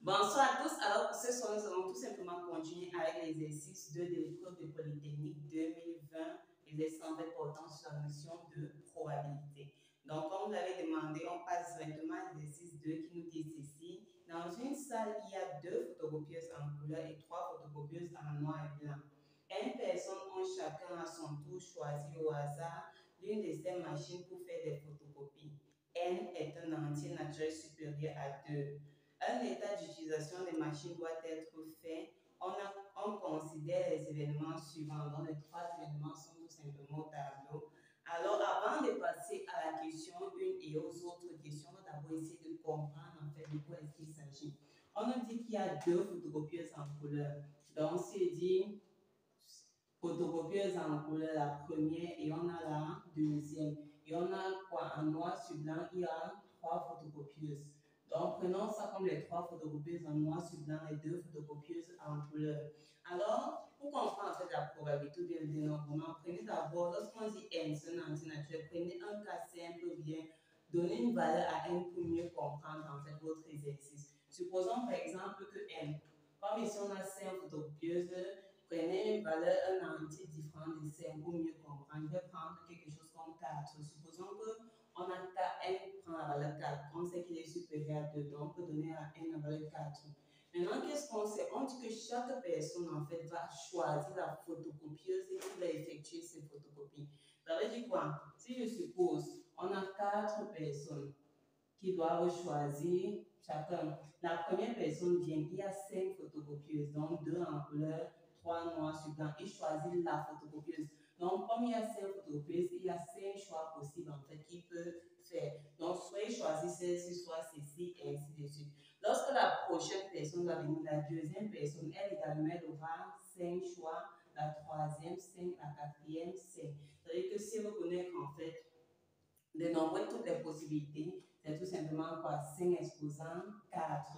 Bonsoir à tous. Alors, pour ce soir, nous allons tout simplement continuer avec l'exercice 2 de l'épreuve de Polytechnique 2020, l'exercice en fait portant sur la notion de probabilité. Donc, comme vous l'avez demandé, on passe directement à l'exercice 2 qui nous dit ceci. Dans une salle, il y a 2 photocopieuses en couleur et 3 photocopieuses en noir et blanc. N personnes ont chacun à son tour choisi au hasard l'une de ces machines pour faire des photocopies. N est un entier naturel supérieur à 2. Un état d'utilisation des machines doit être fait. On considère les événements suivants, dont les 3 événements sont tout simplement au tableau. Alors, avant de passer à la question 1 et aux autres questions, on va d'abord essayer de comprendre en fait de quoi est-ce qu'il s'agit. On nous dit qu'il y a 2 photocopieuses en couleur. Donc, c'est dit photocopieuse en couleur, la première, et on a la deuxième. Et on a quoi? En noir sur blanc, il y a 3 photocopieuses. Donc, prenons ça comme les 3 photocopieuses en noir sur blanc et 2 photocopieuses en couleur. Alors, pour comprendre en fait la probabilité ou bien le dénombrement, prenez d'abord, lorsqu'on dit n, c'est un entier naturel, prenez un cas simple ou bien donnez une valeur à n pour mieux comprendre en fait votre exercice. Supposons par exemple que n, comme ici on a 5 photocopieuses, prenez une valeur, un entier différent de 5 pour mieux comprendre. Je vais prendre quelque chose comme 4. Supposons que on a n prend la valeur 4. On sait qu'il est supérieur à 2, donc on peut donner à n la valeur 4. Maintenant, qu'est-ce qu'on sait? On dit que chaque personne, en fait, va choisir la photocopieuse et qui va effectuer ces photocopies. Ça veut dire quoi? Si je suppose, on a 4 personnes qui doivent choisir chacun. La première personne vient, il y a 5 photocopieuses, donc 2 en couleur, 3 noirs sur blanc. Il choisit la photocopieuse. Donc, comme il y a 5 photocopieuses, il y a 5 choix possibles en fait qu'il peut faire. Donc, soit il choisit celle-ci, soit celle-ci, et ainsi de suite. Lorsque la prochaine personne va venir, la deuxième personne, elle également aura 5 choix, la troisième 5, la quatrième 5. C'est-à-dire que si vous connaissez en fait dénombrer toutes les possibilités, c'est tout simplement quoi? 5 exposant 4.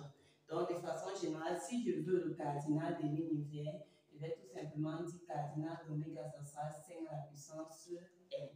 Donc, de façon générale, si je veux le cardinal de l'univers, je vais tout simplement dire cardinal d'oméga, ça sera 5 à la puissance n.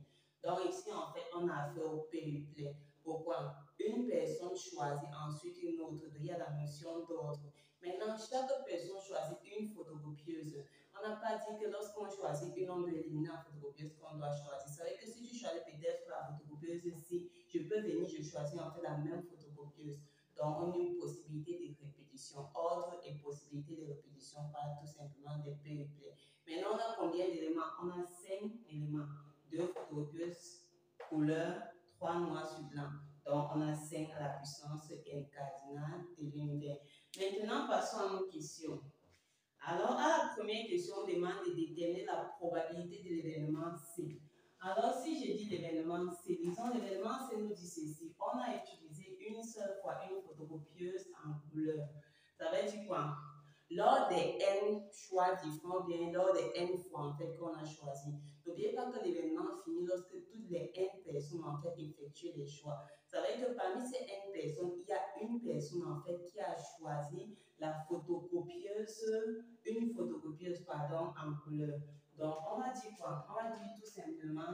Donc, ici, en fait, on a affaire au périple. Pourquoi? Une personne choisit ensuite une autre. Il y a la notion d'ordre. Maintenant, chaque personne choisit une photocopieuse. On n'a pas dit que lorsqu'on choisit une, on doit éliminer la photocopieuse qu'on doit choisir. Ça veut dire que si tu choisis peut-être la photocopieuse ici, je peux venir, je choisis en fait la même photocopieuse. Donc, on a une possibilité de répétition. Ordre et possibilité de répétition par tout simplement des périplets. Maintenant, on a combien d'éléments? On a 5 éléments. 2 photocopieuses couleur, 3 noirs sur blanc. Donc, on a 5 à la puissance n cardinal de l'univers. Maintenant, passons à nos questions. Alors, à la première question, on demande de déterminer la probabilité de l'événement C. Alors, si je dis l'événement C, disons l'événement C nous dit ceci. On a utilisé une seule fois une photocopieuse en couleur. Ça veut dire quoi? Lors des n choix différents, bien lors des n fois en fait qu'on a choisi. N'oubliez pas que l'événement finit lorsque toutes les n personnes en fait effectuent les choix. Ça veut dire que parmi ces n personnes, il y a une personne en fait qui a choisi la photocopieuse, une photocopieuse pardon, en couleur. Donc on va dire quoi? On va dire tout simplement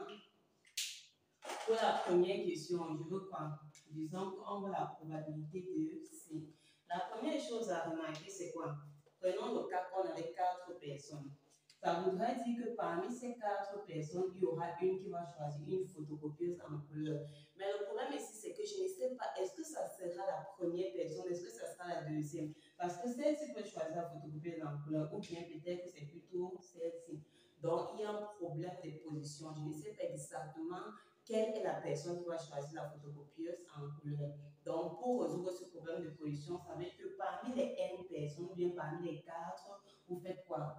pour la première question, je veux quoi? Disons qu'on veut la probabilité de C. La première chose à remarquer, c'est quoi? Prenons le cas qu'on avait 4 personnes. Ça voudrait dire que parmi ces 4 personnes, il y aura une qui va choisir une photocopieuse en couleur. Mais le problème ici, c'est que je ne sais pas, est-ce que ça sera la première personne, est-ce que ça sera la deuxième? Parce que celle-ci peut choisir la photocopieuse en couleur, ou bien peut-être que c'est plutôt celle-ci. Donc, il y a un problème de position. Je ne sais pas exactement quelle est la personne qui va choisir la photocopieuse en couleur. Donc, pour résoudre ce problème de position, ça veut dire que parmi les n personnes, ou bien parmi les 4, vous faites quoi?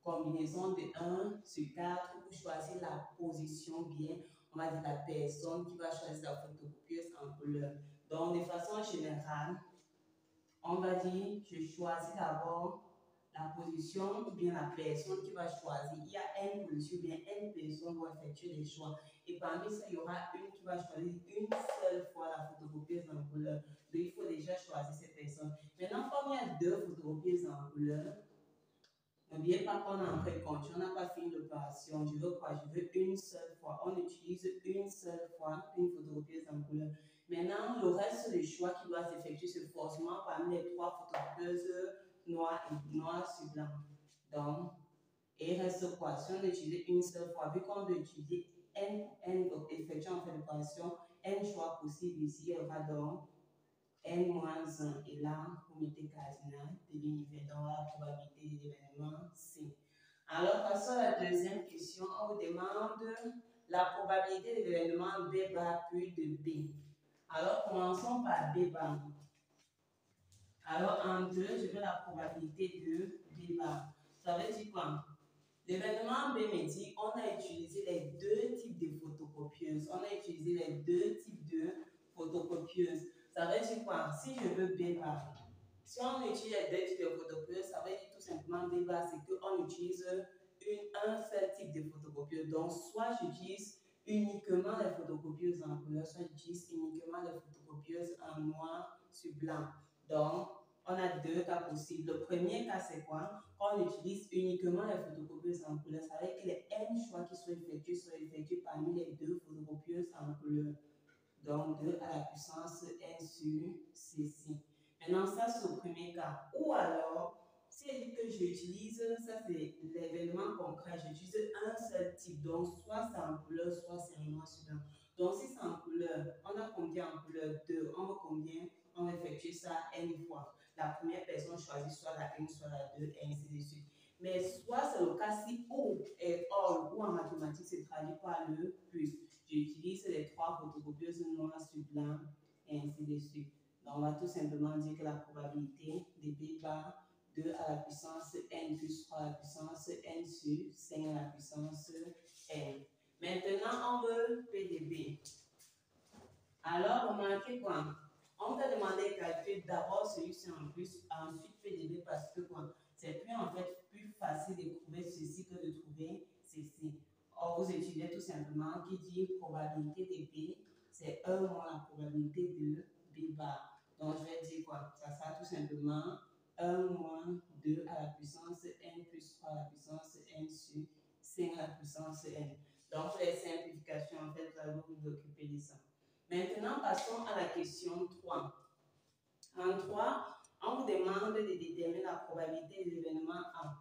Combinaison de 1 sur 4 pour choisir la position bien. On va dire la personne qui va choisir la photocopieuse en couleur. Donc, de façon générale, on va dire, je choisis d'abord la position ou bien la personne qui va choisir. Il y a n positions, bien n personnes vont effectuer des choix. Et parmi ça, il y aura une qui va choisir une seule fois la photocopieuse en couleur. Donc, il faut déjà choisir cette personne. Maintenant, comme il y a 2 photocopieuses en couleur, n'oubliez pas qu'on a encore compté, on n'a pas fini l'opération. Je veux quoi? Je veux une seule fois. On utilise une seule fois une photocopieuse en couleur. Maintenant, le reste des choix qui doit s'effectuer, c'est forcément parmi les trois photocopieuses noir sur blanc. Donc, et il reste quoi? Si on utilise une seule fois, vu qu'on doit utiliser donc effectuer en fait l'opération, n choix possible ici, il y aura donc n-1. Et là, vous mettez cardinal de l'univers dans la probabilité de l'événement C. Alors, passons à la deuxième question. On vous demande la probabilité de l'événement B bar puis de B. Alors, commençons par B bar. Alors, en 2, je veux la probabilité de B bar. Ça veut dire quoi? L'événement B me dit on a utilisé les deux types de photocopieuses. On a utilisé les deux types de photocopieuses. Ça veut dire quoi? Si je veux B bar, si on utilise les deux types de photocopieuses, ça veut dire tout simplement B bar, c'est qu'on utilise un seul type de photocopieuse. Donc, soit j'utilise uniquement les photocopieuses en couleur, soit j'utilise uniquement les photocopieuses en noir sur blanc. Donc, on a deux cas possibles. Le premier cas, c'est quoi? Quand on utilise uniquement les photocopieuses en couleur, ça veut dire que les n choix qui sont effectués parmi les deux photocopieuses en couleur. Donc, 2 à la puissance n sur ceci. Maintenant, ça, c'est le premier cas. Ou alors, si elle dit que j'utilise, ça c'est l'événement concret, j'utilise un seul type. Donc, soit c'est en couleur, soit c'est en noir sur blanc. Donc, si c'est en couleur, on a combien en couleur? 2. On veut combien? On va effectuer ça n fois. La première personne choisit soit la 1, soit la 2, et ainsi de suite. Mais soit c'est le cas si ou et or, ou en mathématiques, c'est traduit par le plus. J'utilise les trois photocopieuses noir sur blanc, et ainsi de suite. Donc, on va tout simplement dire que la probabilité de B bar 2 à la puissance n plus 3 à la puissance n sur 5 à la puissance n. Maintenant, on veut P de B. Alors, remarquez quoi? On va demander de calculer d'abord celui-ci en plus, ensuite P de B parce que quoi? C'est plus facile de trouver ceci que de trouver ceci. Or, vous étudiez tout simplement qui dit probabilité de B, c'est 1 moins la probabilité de B bar. Donc, je vais dire quoi? Ça sera tout simplement 1 moins 2 à la puissance n plus 3 à la puissance n sur 5 à la puissance n. Donc, pour les simplifications, en fait, vous allez vous occuper de ça. Maintenant, passons à la question 3. En 3, on vous demande de déterminer la probabilité de l'événement A.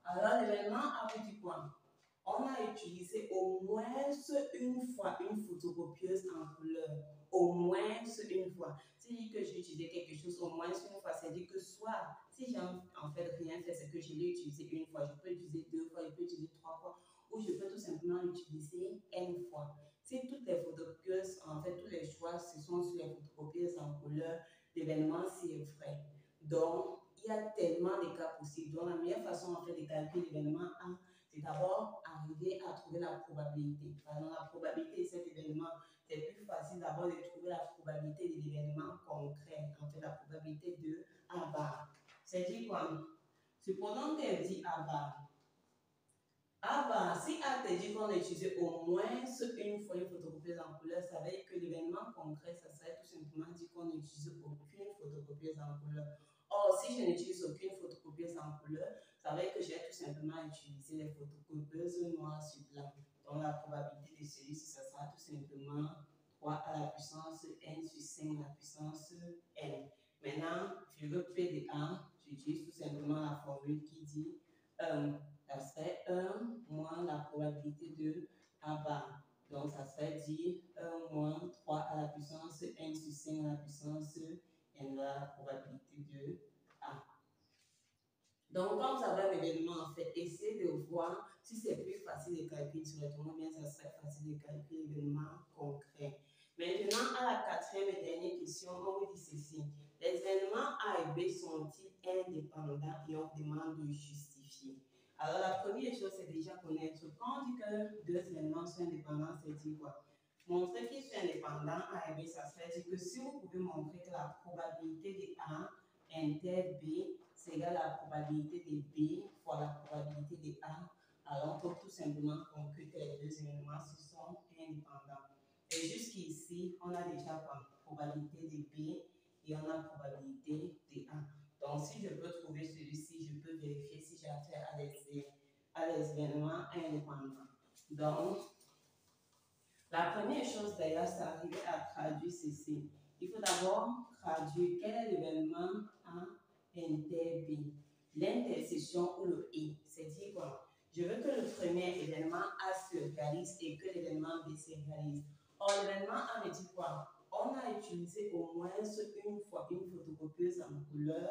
Alors, l'événement A vous dit quoi? On a utilisé au moins une fois une photocopieuse en couleur. Au moins une fois. Si je dis que j'ai utilisé quelque chose au moins une fois, c'est-à-dire que soit, si j'ai en fait rien fait, c'est que je l'ai utilisé une fois, je peux l'utiliser 2 fois, je peux l'utiliser 3 fois, ou je peux tout simplement l'utiliser n fois. Si toutes les photocopieuses, en fait, tous les choix, ce sont sur les photocopieuses en couleur, l'événement, c'est vrai. Donc, il y a tellement de cas possibles. Donc, la meilleure façon, en fait, de calculer l'événement A, c'est d'abord arriver à trouver la probabilité. Par exemple, la probabilité de cet événement, c'est plus facile d'abord de trouver la probabilité de l'événement concret, en fait, la probabilité de A bar. C'est-à-dire quoi? Supposons qu'elle dit A bar. A bar, si A te dit qu'on a utilisé au moins une fois une photocopieuse en couleur, ça veut dire que l'événement concret, ça serait tout simplement dit qu'on n'utilise aucune photocopieuse en couleur. Or, si je n'utilise aucune photocopieuse en couleur, ça veut dire que j'ai tout simplement utilisé les photocopieuses noires sur blanc. Donc, la probabilité de celui-ci, ça sera tout simplement 3 à la puissance n sur 5 à la puissance n. Maintenant, je veux P de A, j'utilise tout simplement la formule qui dit ça serait 1 moins la probabilité de A bar. Donc, ça serait dit 1 moins 3 à la puissance n sur 5 à la puissance n, la probabilité de A. Donc, quand vous avez un événement, en fait, essayez de voir si c'est plus facile de calculer directement, bien ça serait facile de calculer l'événement concret. Maintenant, à la quatrième et dernière question, on vous dit ceci. Les événements A et B sont-ils indépendants et on vous demande de justifier. Alors, la première chose, c'est déjà connaître. Quand on dit que deux événements sont indépendants, c'est dire quoi? Montrer qu'ils sont indépendants, A et B, ça serait dire que si vous pouvez montrer que la probabilité de A inter B, c'est égal à la probabilité de B fois la probabilité de A, alors on peut tout simplement conclure que les deux événements se sont indépendants. Et jusqu'ici, on a déjà quoi? Probabilité de B et on a probabilité de A. Donc, si je peux trouver celui-ci, je peux vérifier si j'ai affaire à des événements indépendants. Donc, La première chose d'ailleurs, c'est arriver à traduire ceci. Il faut d'abord traduire quel est l'événement A inter B. L'intersection ou le et. C'est dire quoi? Je veux que le premier événement A se réalise et que l'événement B se réalise. Or, l'événement A me dit quoi? On a utilisé au moins une fois une photocopieuse en couleur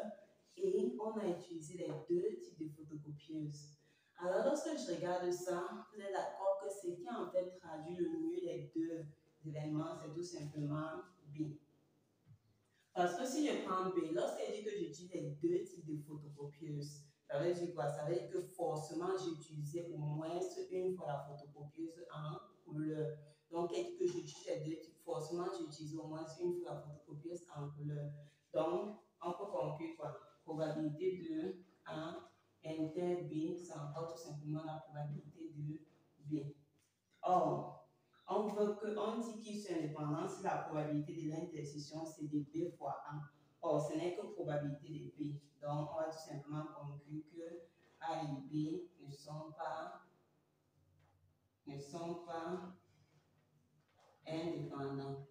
et on a utilisé les deux types de photocopieuses. Alors, lorsque je regarde ça, vous êtes d'accord que ce qui en fait traduit le mieux les deux événements, c'est tout simplement B. Parce que si je prends B, lorsqu'elle dit que j'utilise les deux types de photocopieuses, ça veut dire quoi? Ça veut dire que forcément j'ai utilisé au moins une fois la photocopieuse en couleur. Donc, elle dit que j'utilise les deux types, forcément j'ai utilisé au moins une fois la photocopieuse en couleur. Donc, on peut conclure quoi? Probabilité de A inter B, c'est encore tout simplement la probabilité de B. Or, on dit qu'ils sont indépendants si la probabilité de l'intersection c'est de B fois A. Or, ce n'est que probabilité de B. Donc, on va tout simplement conclure que A et B ne sont pas indépendants.